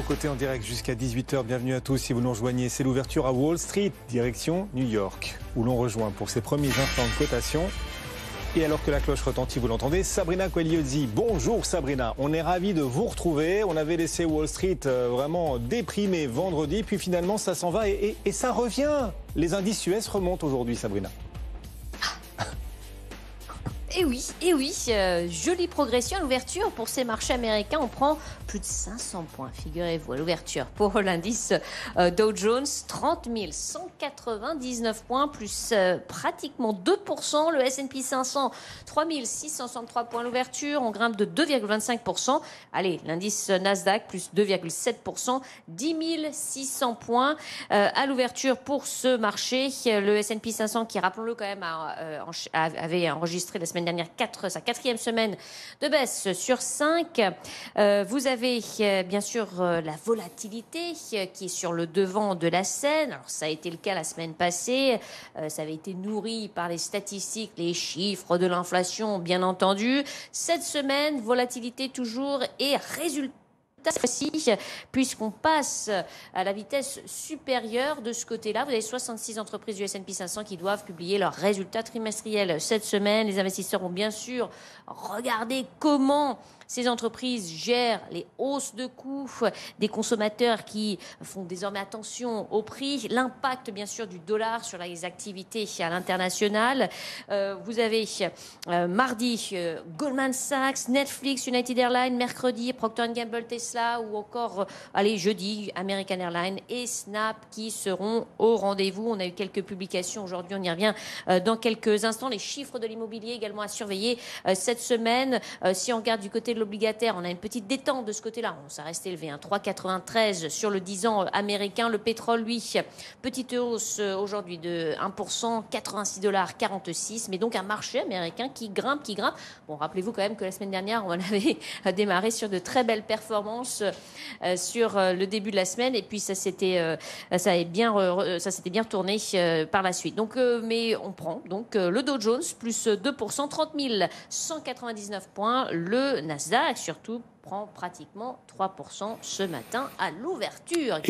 Aux côtés en direct jusqu'à 18h, bienvenue à tous si vous nous rejoignez. C'est l'ouverture à Wall Street, direction New York, où l'on rejoint pour ses premiers instants de cotation. Et alors que la cloche retentit, vous l'entendez, Sabrina Quagliozzi. Bonjour Sabrina, on est ravis de vous retrouver. On avait laissé Wall Street vraiment déprimé vendredi, puis finalement ça s'en va et ça revient. Les indices US remontent aujourd'hui, Sabrina. Et oui, jolie progression à l'ouverture pour ces marchés américains. On prend plus de 500 points, figurez-vous, à l'ouverture. Pour l'indice Dow Jones, 30 199 points, plus pratiquement 2%. Le S&P 500, 3 663 points à l'ouverture. On grimpe de 2,25%. Allez, l'indice Nasdaq, plus 2,7%. 10 600 points à l'ouverture pour ce marché. Le S&P 500 qui, rappelons-le quand même, avait enregistré la semaine dernière sa quatrième semaine de baisse sur 5. Vous avez bien sûr la volatilité qui est sur le devant de la scène. Alors ça a été le cas la semaine passée. Ça avait été nourri par les statistiques, les chiffres de l'inflation, bien entendu. Cette semaine, volatilité toujours et résultat puisqu'on passe à la vitesse supérieure de ce côté-là. Vous avez 66 entreprises du S&P 500 qui doivent publier leurs résultats trimestriels cette semaine. Les investisseurs ont bien sûr regardé comment ces entreprises gèrent les hausses de coûts des consommateurs qui font désormais attention au prix, l'impact bien sûr du dollar sur les activités à l'international. Vous avez mardi Goldman Sachs, Netflix, United Airlines, mercredi Procter & Gamble, Tesla ou encore jeudi American Airlines et Snap qui seront au rendez-vous. On a eu quelques publications aujourd'hui, on y revient dans quelques instants. Les chiffres de l'immobilier également à surveiller cette semaine. Si on regarde du côté de l'obligataire, on a une petite détente de ce côté-là. Ça reste élevé, 3,93 sur le 10 ans américain. Le pétrole, lui, petite hausse aujourd'hui de 1%, 86,46 $. Mais donc un marché américain qui grimpe. Bon, rappelez-vous quand même que la semaine dernière, on avait démarré sur de très belles performances sur le début de la semaine. Et puis ça s'était bien tourné par la suite. Donc, mais on prend donc le Dow Jones plus 2%, 30 199 points. Le Nasdaq surtout prend pratiquement 3% ce matin à l'ouverture.